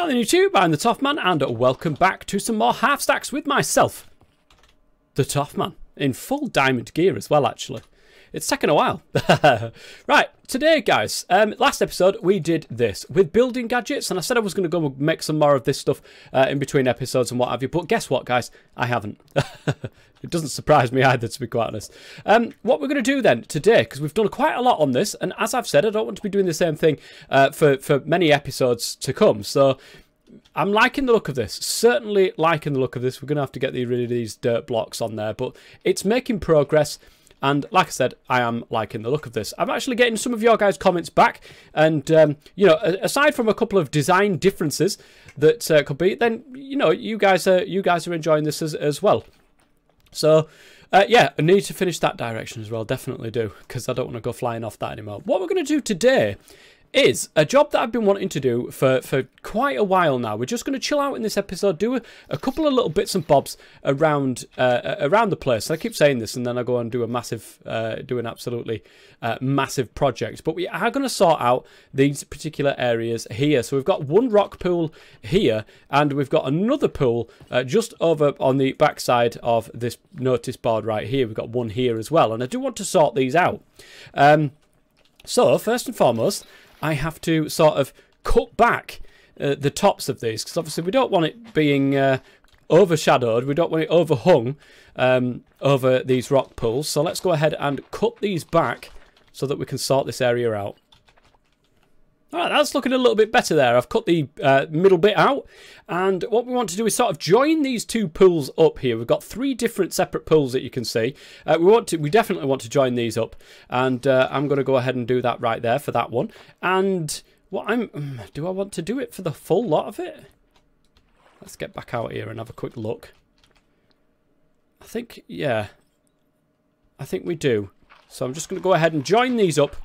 Hello YouTube, I'm the Toffman and welcome back to some more Halfstacks with myself, the Toffman, in full diamond gear as well actually. It's taken a while. Right, today guys, last episode we did this with building gadgets and I said I was going to go make some more of this stuff in between episodes and what have you, but guess what guys, I haven't. It doesn't surprise me either, to be quite honest. What we're going to do then today, because we've done quite a lot on this, and as I've said, I don't want to be doing the same thing for many episodes to come. So I'm liking the look of this. Certainly liking the look of this. We're going to have to get rid of these dirt blocks on there, but it's making progress. And like I said, I am liking the look of this. I'm actually getting some of your guys' comments back. And, you know, aside from a couple of design differences that could be, then, you know, you guys are enjoying this as well. So, yeah, I need to finish that direction as well. Definitely do, because I don't want to go flying off that anymore. What we're going to do today is a job that I've been wanting to do for quite a while now. We're just going to chill out in this episode, do a couple of little bits and bobs around around the place. I keep saying this and then I go and do a massive, do an absolutely massive project. But we are going to sort out these particular areas here. So we've got one rock pool here and we've got another pool just over on the backside of this notice board right here. We've got one here as well. And I do want to sort these out. So first and foremost, I have to sort of cut back the tops of these because obviously we don't want it being overshadowed. We don't want it overhung over these rock pools. So let's go ahead and cut these back so that we can sort this area out. All right, that's looking a little bit better there. I've cut the middle bit out. And what we want to do is sort of join these two pools up here. We've got three different separate pools that you can see. We definitely want to join these up. And I'm going to go ahead and do that right there for that one. And what do I want to do it for the full lot of it? Let's get back out here and have a quick look. I think, yeah. I think we do. So I'm just going to go ahead and join these up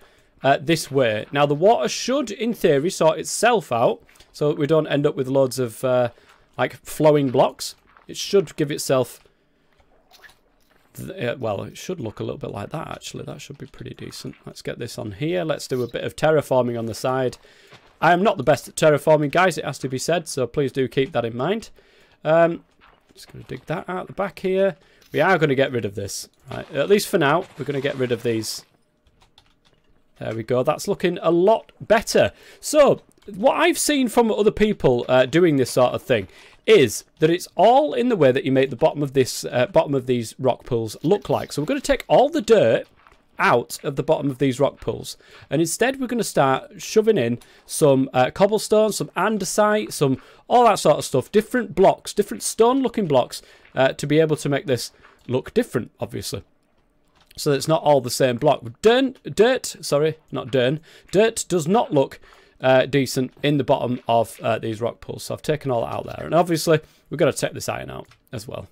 this way. Now the water should in theory sort itself out so that we don't end up with loads of like flowing blocks. It should give itself well, it should look a little bit like that actually. That should be pretty decent. Let's get this on here. Let's do a bit of terraforming on the side. I am not the best at terraforming guys, it has to be said, so please do keep that in mind. Just going to dig that out the back here. We are going to get rid of this, right? At least for now we're going to get rid of these. There we go. That's looking a lot better. So what I've seen from other people doing this sort of thing is that it's all in the way that you make the bottom of this bottom of these rock pools look like. So we're going to take all the dirt out of the bottom of these rock pools, and instead we're going to start shoving in some cobblestone, some andesite, some all that sort of stuff, different blocks, different stone-looking blocks to be able to make this look different, obviously. So it's not all the same block. Dirt does not look decent in the bottom of these rock pools. So I've taken all that out there. And obviously, we've got to take this iron out as well.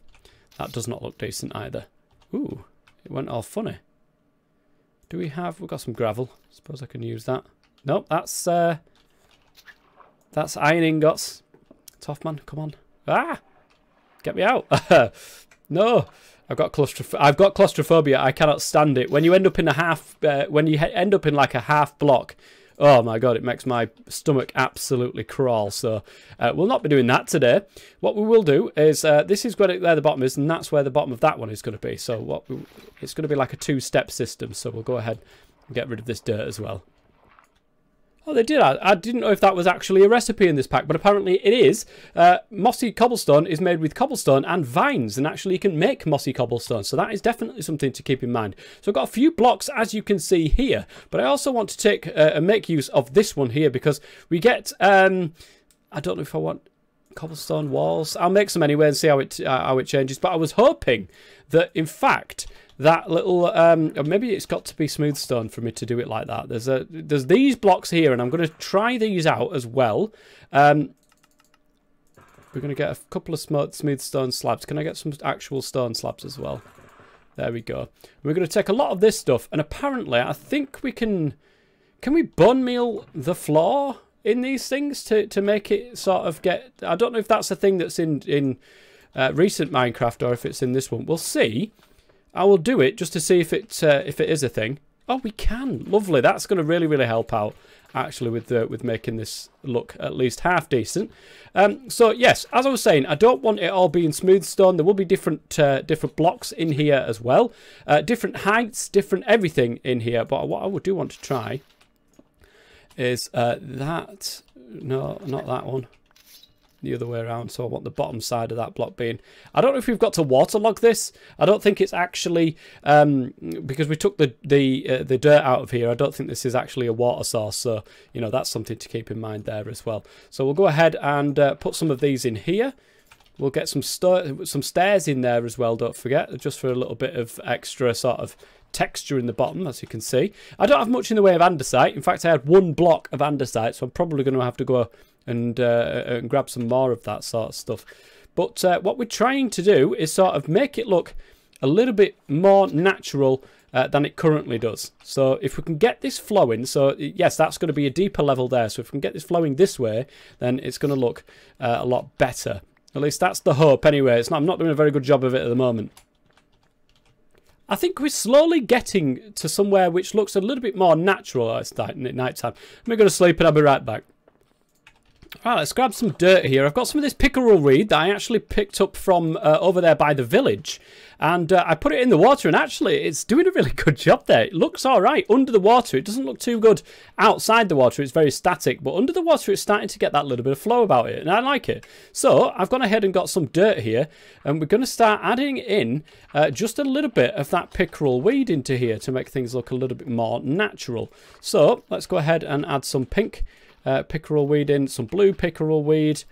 That does not look decent either. Ooh, it went all funny. Do we have... We've got some gravel. Suppose I can use that. Nope, that's iron ingots. Toffman, come on. Ah! Get me out. No! I've got claustrophobia. I cannot stand it. When you end up in a half, end up in like a half block, oh my god, it makes my stomach absolutely crawl. So we'll not be doing that today. What we will do is this is where the bottom is, and that's where the bottom of that one is going to be. So it's going to be like a two-step system. So we'll go ahead and get rid of this dirt as well. Oh, they did. I didn't know if that was actually a recipe in this pack, but apparently it is. Mossy cobblestone is made with cobblestone and vines, and actually you can make mossy cobblestone. So that is definitely something to keep in mind. So I've got a few blocks, as you can see here, but I also want to take and make use of this one here because we get, I don't know if I want cobblestone walls. I'll make some anyway and see how it changes. But I was hoping that, in fact, that little maybe it's got to be smooth stone for me to do it like that. There's these blocks here, and I'm going to try these out as well. We're going to get a couple of smooth stone slabs. Can I get some actual stone slabs as well? There we go. We're going to take a lot of this stuff, and apparently I think we can we bone meal the floor in these things to make it sort of get... I don't know if that's a thing that's in recent Minecraft or if it's in this one. We'll see. I will do it just to see if it is a thing. Oh, we can. Lovely. That's going to really, really help out, actually, with making this look at least half decent. So, yes, as I was saying, I don't want it all being smooth stone. There will be different blocks in here as well. Different heights, different everything in here. But what I do want to try is that... No, not that one. The other way around. So I want the bottom side of that block being... I don't know if we've got to waterlog this. I don't think it's actually... because we took the dirt out of here, I don't think this is actually a water source. So, you know, that's something to keep in mind there as well. So we'll go ahead and put some of these in here. We'll get some stairs in there as well, don't forget. Just for a little bit of extra sort of texture in the bottom, as you can see. I don't have much in the way of andesite. In fact, I had one block of andesite, so I'm probably going to have to go and grab some more of that sort of stuff. But what we're trying to do is sort of make it look a little bit more natural than it currently does. So if we can get this flowing, so yes, that's going to be a deeper level there. So if we can get this flowing this way, then it's going to look a lot better. At least that's the hope anyway. I'm not doing a very good job of it at the moment. I think we're slowly getting to somewhere which looks a little bit more natural at night time. I'm going to sleep and I'll be right back. Alright, let's grab some dirt here. I've got some of this pickerel weed that I actually picked up from over there by the village. And I put it in the water, and actually it's doing a really good job there. It looks alright under the water. It doesn't look too good outside the water. It's very static. But under the water, it's starting to get that little bit of flow about it. And I like it. So I've gone ahead and got some dirt here. And we're going to start adding in just a little bit of that pickerel weed into here to make things look a little bit more natural. So let's go ahead and add some pink pickerel weed in, some blue pickerel weed,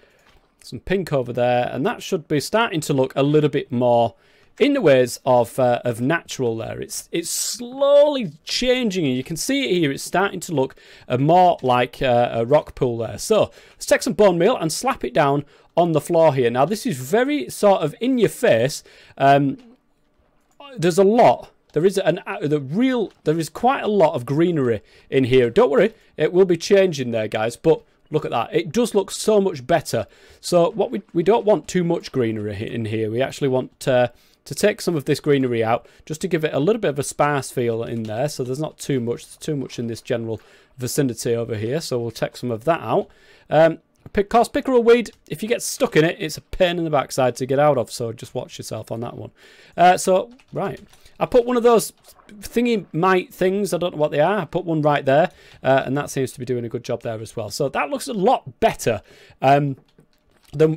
some pink over there, and that should be starting to look a little bit more in the ways of natural there. It's slowly changing, and you can see it here. It's starting to look more like a rock pool there. So let's take some bone meal and slap it down on the floor here. Now this is very sort of in your face. There's a lot. There is quite a lot of greenery in here. Don't worry, it will be changing there, guys. But look at that. It does look so much better. So what we don't want too much greenery in here. We actually want to take some of this greenery out just to give it a little bit of a sparse feel in there. So there's not too much. There's too much in this general vicinity over here. So we'll take some of that out. Of course, pickerel weed, if you get stuck in it, it's a pain in the backside to get out of. So just watch yourself on that one. Right. I put one of those thingy mite things. I don't know what they are. I put one right there. And that seems to be doing a good job there as well. So that looks a lot better than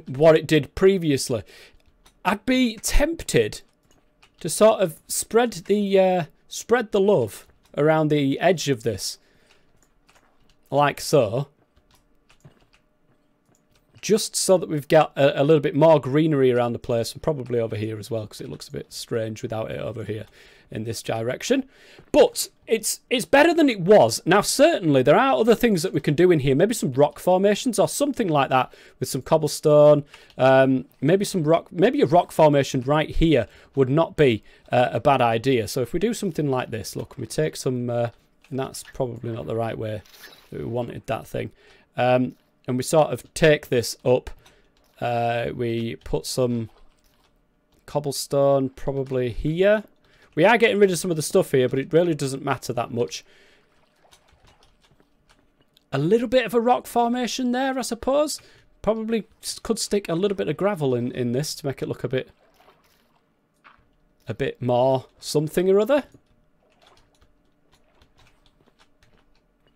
what it did previously. I'd be tempted to sort of spread the love around the edge of this. Like so. Just so that we've got a little bit more greenery around the place, and probably over here as well, because it looks a bit strange without it over here in this direction. But it's better than it was. Now, certainly, there are other things that we can do in here. Maybe some rock formations or something like that with some cobblestone. Maybe a rock formation right here would not be a bad idea. So if we do something like this, look, we take some... and that's probably not the right way that we wanted that thing. And we sort of take this up. We put some cobblestone probably here. We are getting rid of some of the stuff here, but it really doesn't matter that much. A little bit of a rock formation there, I suppose. Probably could stick a little bit of gravel in this to make it look a bit more something or other.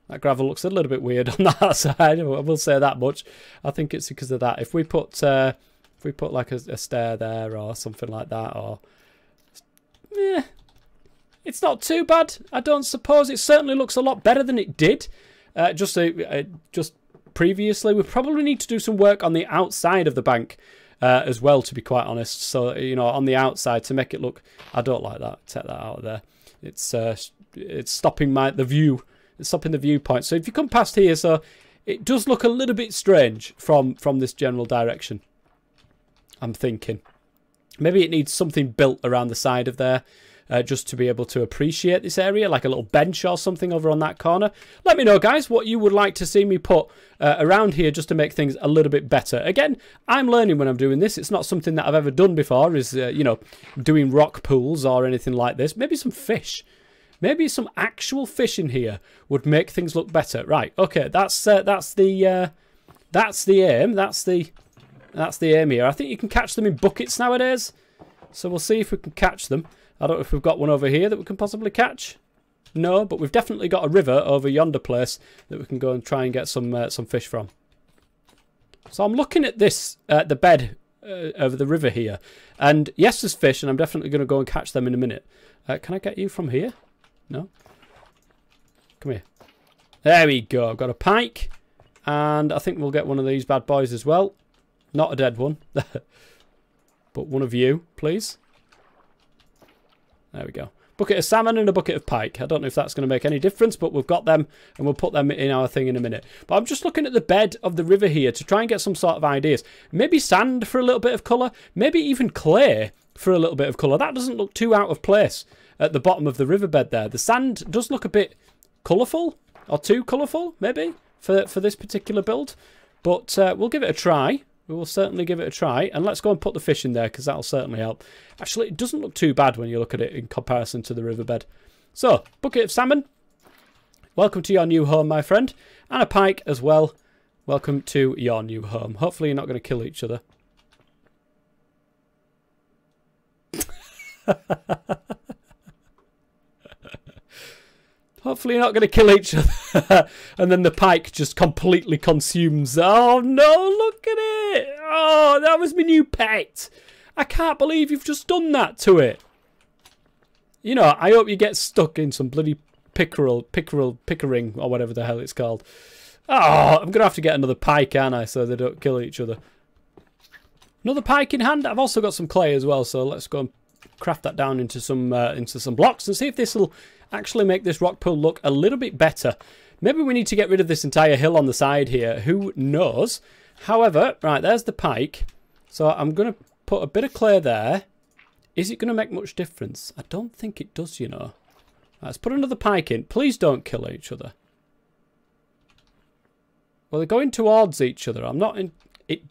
That gravel looks a little bit weird on that side. I will say that much. I think it's because of that. If we put like a stair there or something like that, or it's not too bad. I don't suppose. It certainly looks a lot better than it did. Just previously, we probably need to do some work on the outside of the bank as well, to be quite honest. So you know, on the outside to make it look. I don't like that. Take that out of there. It's stopping the view. It's stopping the viewpoint. So if you come past here, so it does look a little bit strange from this general direction. I'm thinking maybe it needs something built around the side of there. Just to be able to appreciate this area, like a little bench or something over on that corner. Let me know, guys, what you would like to see me put around here just to make things a little bit better. Again, I'm learning when I'm doing this. It's not something that I've ever done before, is, you know, doing rock pools or anything like this. Maybe some fish. Maybe some actual fish in here would make things look better. Right, okay, that's the aim. That's the aim here. I think you can catch them in buckets nowadays. So we'll see if we can catch them. I don't know if we've got one over here that we can possibly catch. No, but we've definitely got a river over yonder place that we can go and try and get some fish from. So I'm looking at this, the bed over the river here. And yes, there's fish, and I'm definitely going to go and catch them in a minute. Can I get you from here? No? Come here. There we go. I've got a pike. And I think we'll get one of these bad boys as well. Not a dead one. But one of you, please. There we go. Bucket of salmon and a bucket of pike. I don't know if that's going to make any difference, but we've got them and we'll put them in our thing in a minute. But I'm just looking at the bed of the river here to try and get some sort of ideas. Maybe sand for a little bit of colour. Maybe even clay for a little bit of colour. That doesn't look too out of place at the bottom of the riverbed there. The sand does look a bit colourful, or too colourful, maybe, for this particular build. But we'll give it a try. We will certainly give it a try. And let's go and put the fish in there, because that'll certainly help. Actually, it doesn't look too bad when you look at it in comparison to the riverbed. So, bucket of salmon. Welcome to your new home, my friend. And a pike as well. Welcome to your new home. Hopefully you're not going to kill each other. Hopefully you're not going to kill each other. And then the pike just completely consumes. Oh no, look at it. Oh, that was my new pet. I can't believe you've just done that to it. You know, I hope you get stuck in some bloody pickering, or whatever the hell it's called. Oh, I'm going to have to get another pike, aren't I, so they don't kill each other. Another pike in hand. I've also got some clay as well, so let's go and craft that down into some blocks and see if this will actually make this rock pool look a little bit better. Maybe we need to get rid of this entire hill on the side here. Who knows? However, right, there's the pike. So I'm going to put a bit of clay there. Is it going to make much difference? I don't think it does, you know. Right, let's put another pike in. Please don't kill each other. Well, they're going towards each other. I'm not in it.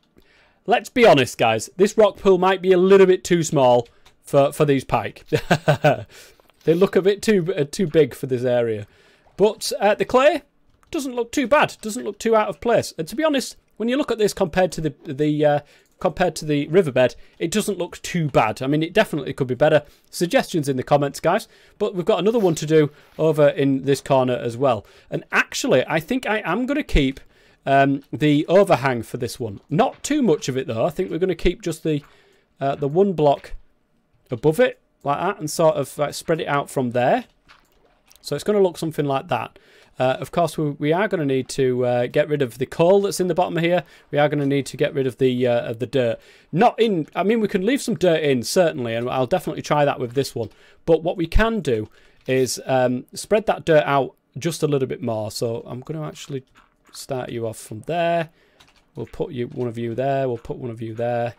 Let's be honest, guys. This rock pool might be a little bit too small for these pike. They look a bit too big for this area. But the clay doesn't look too bad. Doesn't look too out of place. And to be honest, when you look at this compared to the riverbed, it doesn't look too bad. I mean, it definitely could be better. Suggestions in the comments, guys. But we've got another one to do over in this corner as well. And actually, I think I am going to keep the overhang for this one. Not too much of it, though. I think we're going to keep just the one block above it, like that, and sort of like spread it out from there. So it's going to look something like that. Of course, we are going to need to get rid of the coal that's in the bottom here. We are going to need to get rid of the dirt. Not in. I mean, we can leave some dirt in, certainly, and I'll definitely try that with this one. But what we can do is spread that dirt out just a little bit more. So I'm going to actually start you off from there. We'll put one of you there. We'll put one of you there.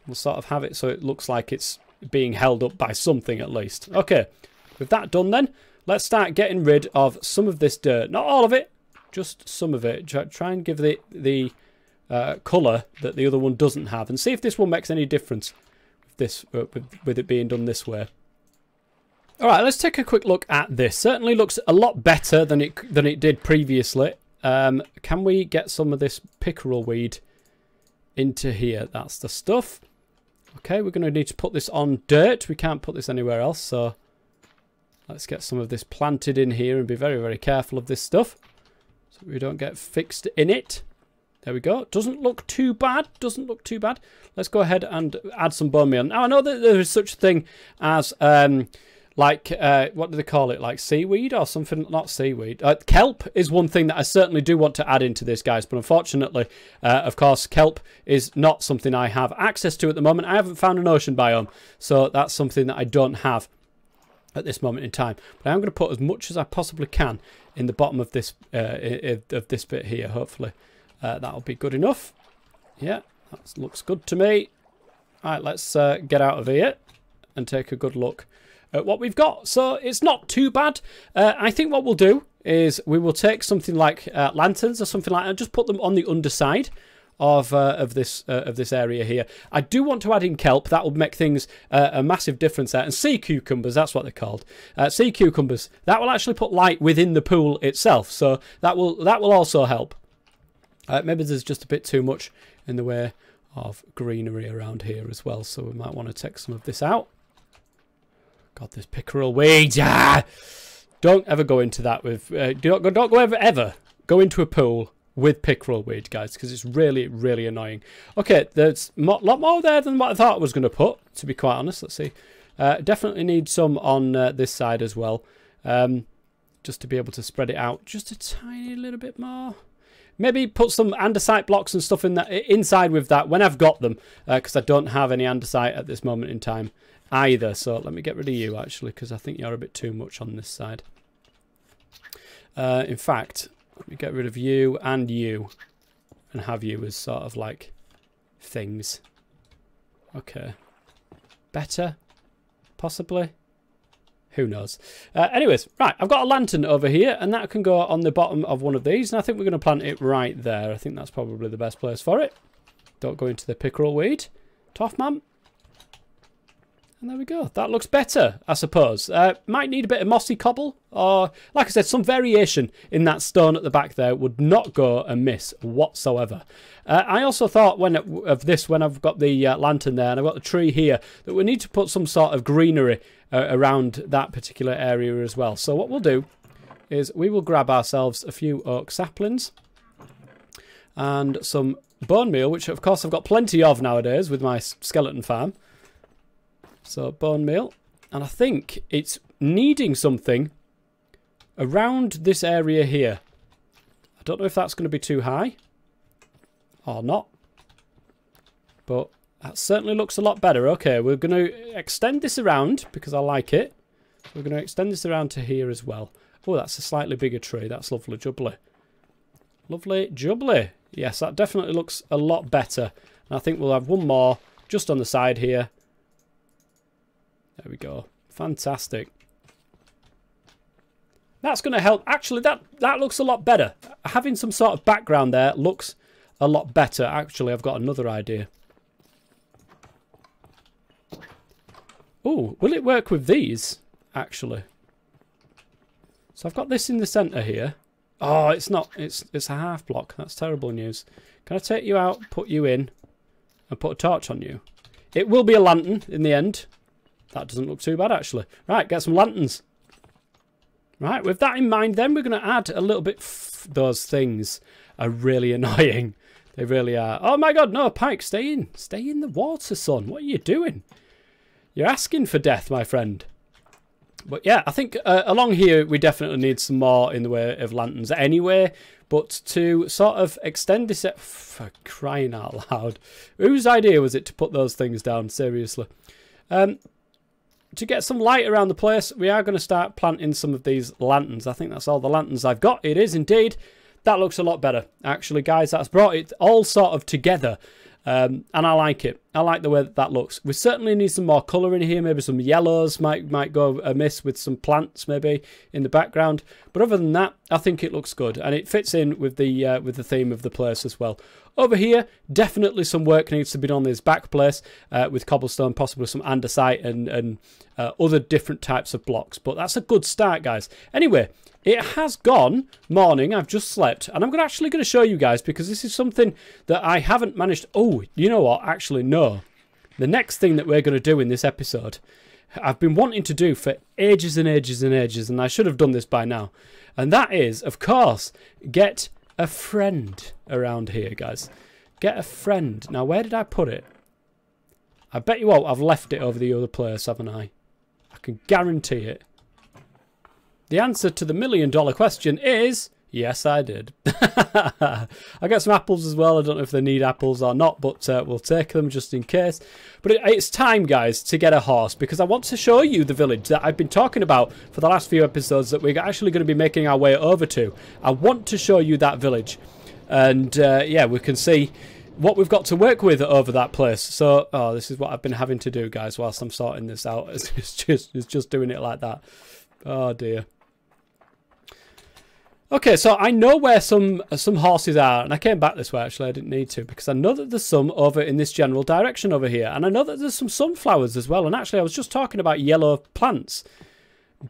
We'll sort of have it so it looks like it's being held up by something at least. Okay, with that done then, let's start getting rid of some of this dirt. Not all of it, just some of it. Try and give the colour that the other one doesn't have, and see if this one makes any difference with it being done this way. Alright, let's take a quick look at this. Certainly looks a lot better than it did previously. Can we get some of this pickerel weed into here? That's the stuff. Okay, we're going to need to put this on dirt. We can't put this anywhere else, so let's get some of this planted in here and be very, very careful of this stuff so we don't get fixed in it. There we go. Doesn't look too bad. Doesn't look too bad. Let's go ahead and add some bone meal. Now, I know that there is such a thing as what do they call it? Like seaweed or something? Not seaweed. Kelp is one thing that I certainly do want to add into this, guys. But unfortunately, of course, kelp is not something I have access to at the moment. I haven't found an ocean biome. So that's something that I don't have at this moment in time. But I'm going to put as much as I possibly can in the bottom of this bit here. Hopefully, that'll be good enough. Yeah, that looks good to me. All right, let's get out of here and take a good look at what we've got. So it's not too bad. I think what we'll do is we will take something like lanterns or something like that and just put them on the underside of this area here. I do want to add in kelp. That will make things a massive difference there. And sea cucumbers, that's what they're called. Sea cucumbers. That will actually put light within the pool itself. So that will also help. Maybe there's just a bit too much in the way of greenery around here as well. So we might want to take some of this out. God, this pickerel weed. Ah! Don't ever go into that with... don't go ever go into a pool with pickerel weed, guys, because it's really, really annoying. Okay, there's a lot more there than what I thought I was going to put, to be quite honest. Let's see. Definitely need some on this side as well, just to be able to spread it out just a tiny little bit more. Maybe put some andesite blocks and stuff in that inside with that when I've got them, because I don't have any andesite at this moment in time either. So let me get rid of you, actually, because I think you're a bit too much on this side. In fact, let me get rid of you and have you as sort of like things. Okay. Better? Possibly? Who knows? Anyways, right, I've got a lantern over here, and that can go on the bottom of one of these, and I think we're going to plant it right there. I think that's probably the best place for it. Don't go into the pickerel weed. Tough, man. And there we go. That looks better, I suppose. Might need a bit of mossy cobble, or, like I said, some variation in that stone at the back there would not go amiss whatsoever. I also thought when I've got the lantern there and I've got the tree here, that we need to put some sort of greenery around that particular area as well. So what we'll do is we will grab ourselves a few oak saplings and some bone meal, which of course I've got plenty of nowadays with my skeleton farm. So bone meal, and I think it's needing something around this area here. I don't know if that's going to be too high or not, but that certainly looks a lot better. Okay, we're going to extend this around because I like it. We're going to extend this around to here as well. Oh, that's a slightly bigger tree. That's lovely jubbly. Lovely jubbly. Yes, that definitely looks a lot better. And I think we'll have one more just on the side here. There we go. Fantastic. That's going to help. Actually, that looks a lot better. Having some sort of background there looks a lot better. Actually, I've got another idea. Oh, will it work with these, actually? So I've got this in the centre here. Oh, it's not. It's a half block. That's terrible news. Can I take you out, put you in, and put a torch on you? It will be a lantern in the end. That doesn't look too bad, actually. Right, get some lanterns. Right, with that in mind, then we're going to add a little bit... Those things are really annoying. They really are. Oh, my God, no, Pike, stay in. Stay in the water, son. What are you doing? You're asking for death, my friend. But, yeah, I think along here, we definitely need some more in the way of lanterns anyway. But to sort of extend this... For crying out loud. Whose idea was it to put those things down? Seriously. To get some light around the place, we are going to start planting some of these lanterns. I think that's all the lanterns I've got. It is indeed. That looks a lot better, actually, guys. That's brought it all sort of together. And I like it. I like the way that looks. We certainly need some more colour in here. Maybe some yellows might go amiss with some plants maybe in the background. But other than that, I think it looks good. And it fits in with the theme of the place as well. Over here, definitely some work needs to be done on this back place with cobblestone, possibly some andesite and other different types of blocks. But that's a good start, guys. Anyway, it has gone morning. I've just slept. And I'm actually going to show you guys because this is something that I haven't managed... Oh, you know what? Actually, no. The next thing that we're going to do in this episode, I've been wanting to do for ages and ages and ages, and I should have done this by now. And that is, of course, get a friend around here, guys. Get a friend. Now, where did I put it? I bet you won't. I've left it over the other place, haven't I? I can guarantee it. The answer to the million-dollar question is... Yes, I did. I got some apples as well. I don't know if they need apples or not, but we'll take them just in case. But it's time, guys, to get a horse because I want to show you the village that I've been talking about for the last few episodes that we're actually going to be making our way over to. I want to show you that village. And, yeah, we can see what we've got to work with over that place. So, oh, this is what I've been having to do, guys, whilst I'm sorting this out. It's just doing it like that. Oh, dear. Okay, so I know where some horses are, and I came back this way, actually. I didn't need to, because I know that there's some over in this general direction over here, and I know that there's some sunflowers as well, and actually I was just talking about yellow plants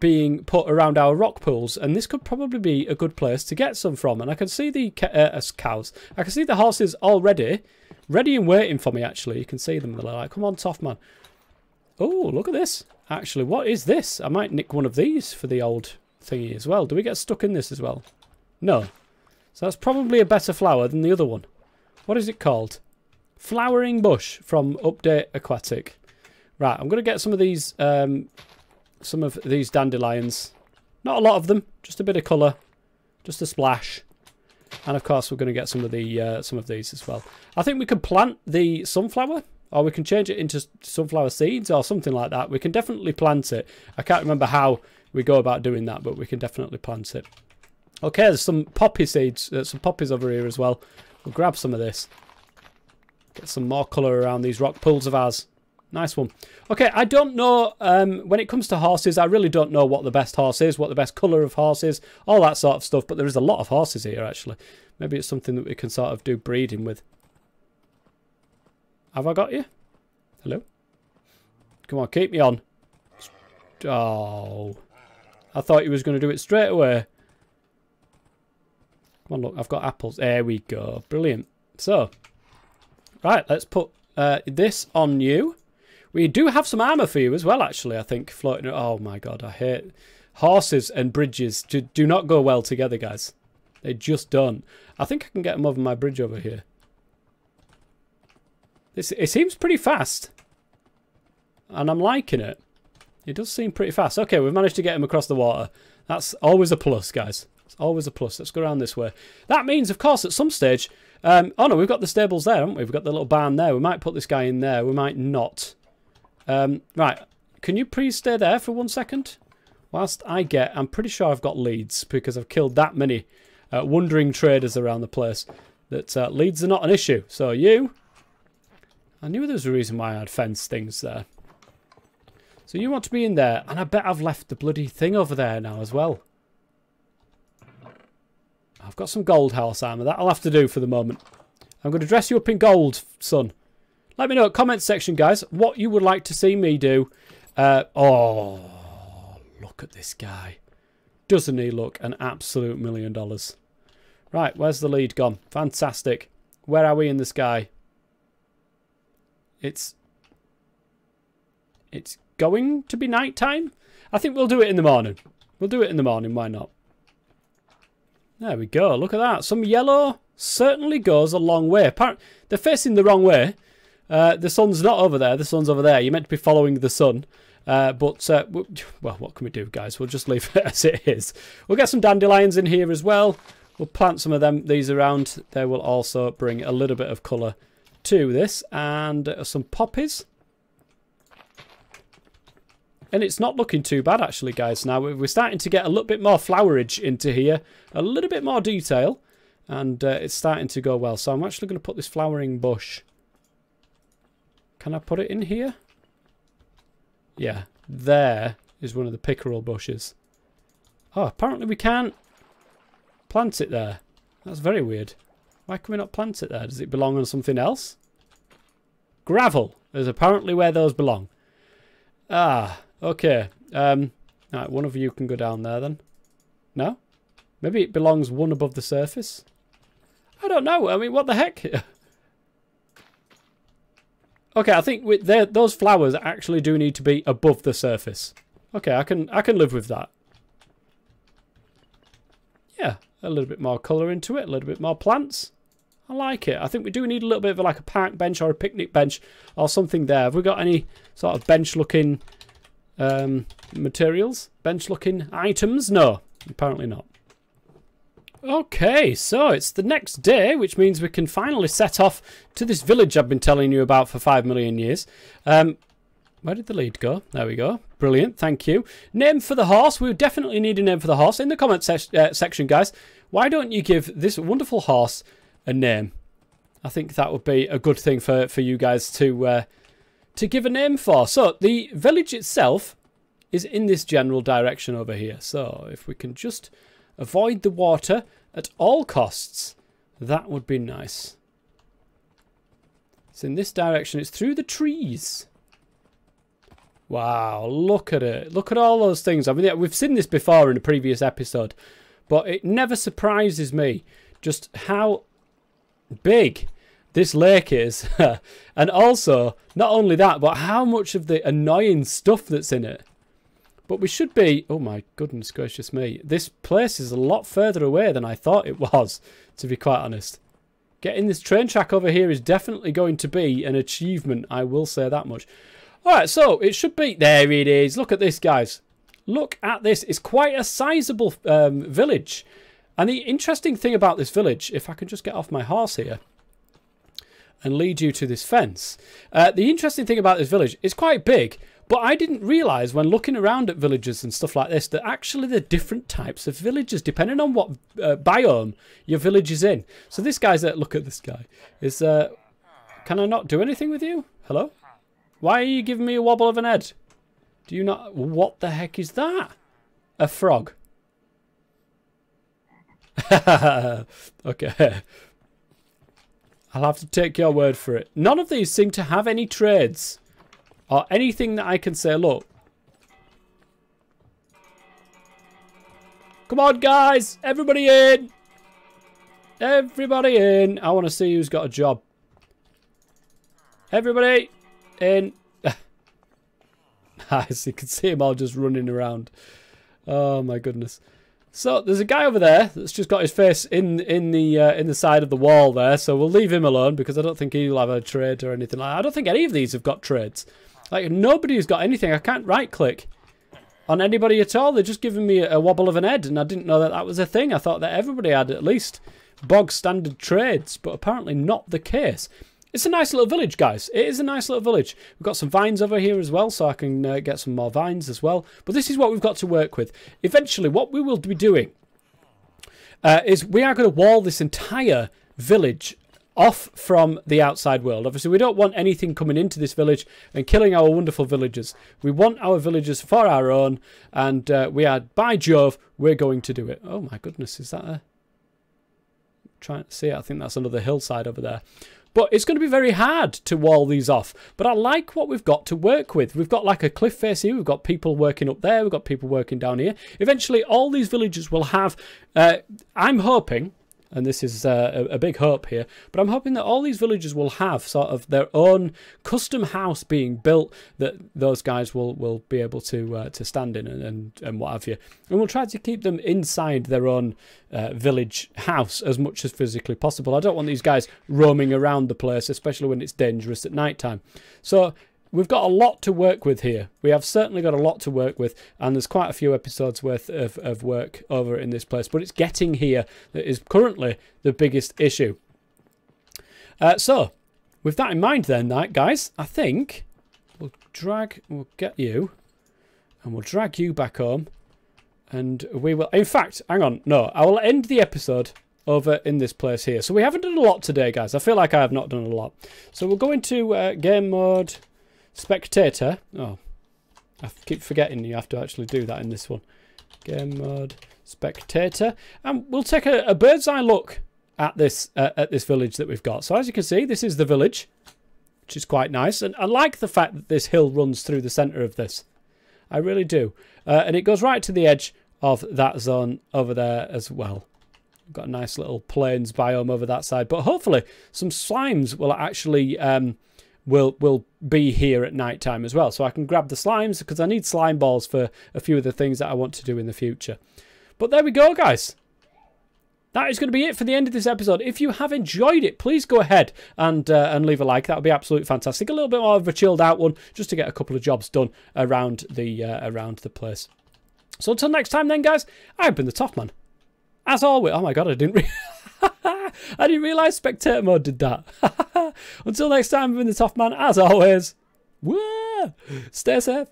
being put around our rock pools, and this could probably be a good place to get some from. And I can see the cows. I can see the horses already, ready and waiting for me, actually. You can see them. They're like, come on, tough man. Oh, look at this. Actually, what is this? I might nick one of these for the old thingy as well. Do we get stuck in this as well? No. So that's probably a better flower than the other one. What is it called? Flowering bush from Update Aquatic. Right, I'm going to get some of these dandelions. Not a lot of them, just a bit of colour, just a splash. And of course, we're going to get some of these as well. I think we can plant the sunflower, or we can change it into sunflower seeds or something like that. We can definitely plant it. I can't remember how we go about doing that, but we can definitely plant it. Okay, there's some poppy seeds, some poppies over here as well. We'll grab some of this. Get some more colour around these rock pools of ours. Nice one. Okay, I don't know, when it comes to horses, I really don't know what the best horse is, what the best colour of horse is, all that sort of stuff, but there is a lot of horses here, actually. Maybe it's something that we can sort of do breeding with. Have I got you? Hello? Come on, keep me on. Oh. I thought he was going to do it straight away. Come on, look, I've got apples. There we go. Brilliant. So, right, let's put this on you. We do have some armour for you as well, actually, I think, floating. Oh, my God, I hate... Horses and bridges do not go well together, guys. They just don't. I think I can get them over my bridge over here. It seems pretty fast. And I'm liking it. It does seem pretty fast. Okay, we've managed to get him across the water. That's always a plus, guys. It's always a plus. Let's go around this way. That means, of course, at some stage... oh, no, we've got the stables there, haven't we? We've got the little barn there. We might put this guy in there. We might not. Right. Can you please stay there for 1 second? Whilst I'm pretty sure I've got leads, because I've killed that many wandering traders around the place, that leads are not an issue. So you... I knew there was a reason why I had fenced things there. So you want to be in there. And I bet I've left the bloody thing over there now as well. I've got some gold horse armour. That'll have to do for the moment. I'm going to dress you up in gold, son. Let me know in the comment section, guys, what you would like to see me do. Oh, look at this guy. Doesn't he look an absolute $1 million? Right, where's the lead gone? Fantastic. Where are we in the sky? It's going to be night time. I think we'll do it in the morning. We'll do it in the morning. Why not? There we go. Look at that. Some yellow certainly goes a long way. They're facing the wrong way. The sun's not over there. The sun's over there. You're meant to be following the sun. Well, what can we do, guys? We'll just leave it as it is. We'll get some dandelions in here as well. We'll plant some of these around. They will also bring a little bit of colour to this. And some poppies. And it's not looking too bad, actually, guys. Now, we're starting to get a little bit more flowerage into here. A little bit more detail. And it's starting to go well. So I'm actually going to put this flowering bush. Can I put it in here? Yeah. There is one of the pickerel bushes. Oh, apparently we can't plant it there. That's very weird. Why can we not plant it there? Does it belong on something else? Gravel is apparently where those belong. Ah, okay. Right, one of you can go down there then. No? Maybe it belongs one above the surface? I don't know. I mean, what the heck? Okay, I think with those flowers actually do need to be above the surface. Okay, I can live with that. Yeah, a little bit more colour into it, a little bit more plants. I like it. I think we do need a little bit of like a park bench or a picnic bench or something there. Have we got any sort of bench-looking materials? Bench-looking items? No, apparently not. Okay, so it's the next day, which means we can finally set off to this village I've been telling you about for 5 million years. Where did the lead go? There we go. Brilliant, thank you. Name for the horse. We definitely need a name for the horse. In the comment section, guys, why don't you give this wonderful horse a name? I think that would be a good thing for you guys to give a name for. So, the village itself is in this general direction over here. So, if we can just Avoid the water at all costs. That would be nice. It's in this direction. It's through the trees. Wow, look at it. Look at all those things. I mean, we've seen this before in a previous episode, but it never surprises me just how big this lake is. And also, not only that, but how much of the annoying stuff that's in it. But we should be... Oh my goodness gracious me. This place is a lot further away than I thought it was, to be quite honest. Getting this train track over here is definitely going to be an achievement, I will say that much. Alright, so it should be... There it is. Look at this, guys. Look at this. It's quite a sizable village. And the interesting thing about this village, if I can just get off my horse here and lead you to this fence. The interesting thing about this village is quite big, but I didn't realise when looking around at villages and stuff like this that actually there are different types of villages depending on what biome your village is in. So this guy's... look at this guy. Is can I not do anything with you? Hello? Why are you giving me a wobble of an head? Do you not... What the heck is that? A frog. Okay. I'll have to take your word for it. None of these seem to have any trades. Or anything that I can say, look. Come on, guys. Everybody in. Everybody in. I want to see who's got a job. Everybody in. Nice. You can see them all just running around. Oh, my goodness. So there's a guy over there that's just got his face in the side of the wall there. So we'll leave him alone because I don't think he'll have a trade or anything like that. I don't think any of these have got trades. Like, nobody's got anything. I can't right-click on anybody at all. They're just giving me a wobble of an head, and I didn't know that that was a thing. I thought that everybody had at least bog-standard trades, but apparently not the case. It's a nice little village, guys. It is a nice little village. We've got some vines over here as well, so I can get some more vines as well. But this is what we've got to work with. Eventually, what we will be doing is we are going to wall this entire village off from the outside world. Obviously, we don't want anything coming into this village and killing our wonderful villagers. We want our villagers for our own, and we are, by Jove, we're going to do it. Oh my goodness, is that a... Trying to see it. I think that's another hillside over there. But it's going to be very hard to wall these off. But I like what we've got to work with. We've got like a cliff face here. We've got people working up there. We've got people working down here. Eventually, all these villages will have... I'm hoping... And this is a big hope here. But I'm hoping that all these villages will have sort of their own custom house being built that those guys will be able to stand in and what have you. And we'll try to keep them inside their own village house as much as physically possible. I don't want these guys roaming around the place, especially when it's dangerous at night time. So... we've got a lot to work with here. We have certainly got a lot to work with, and there's quite a few episodes worth of work over in this place. But it's getting here that is currently the biggest issue. So, with that in mind then, guys, I think we'll get you, and we'll drag you back home. And we will, in fact, hang on, no, I will end the episode over in this place here. So we haven't done a lot today, guys. I feel like I have not done a lot. So we'll go into game mode... Spectator. Oh, I keep forgetting you have to actually do that in this one. Game mode, spectator, and we'll take a bird's eye look at this village that we've got. So as you can see, this is the village, which is quite nice, and I like the fact that this hill runs through the centre of this. I really do, and it goes right to the edge of that zone over there as well. We've got a nice little plains biome over that side, but hopefully some slimes will actually will be here at night time as well, so I can grab the slimes because I need slime balls for a few of the things that I want to do in the future. But there we go, guys. That is going to be it for the end of this episode. If you have enjoyed it, please go ahead and leave a like. That would be absolutely fantastic. A little bit more of a chilled out one, just to get a couple of jobs done around the place. So until next time, then, guys. I've been the Top Man. As always. Oh my god, I didn't realise spectator mode did that. Until next time, I've been the Top Man. As always, whoa, stay safe.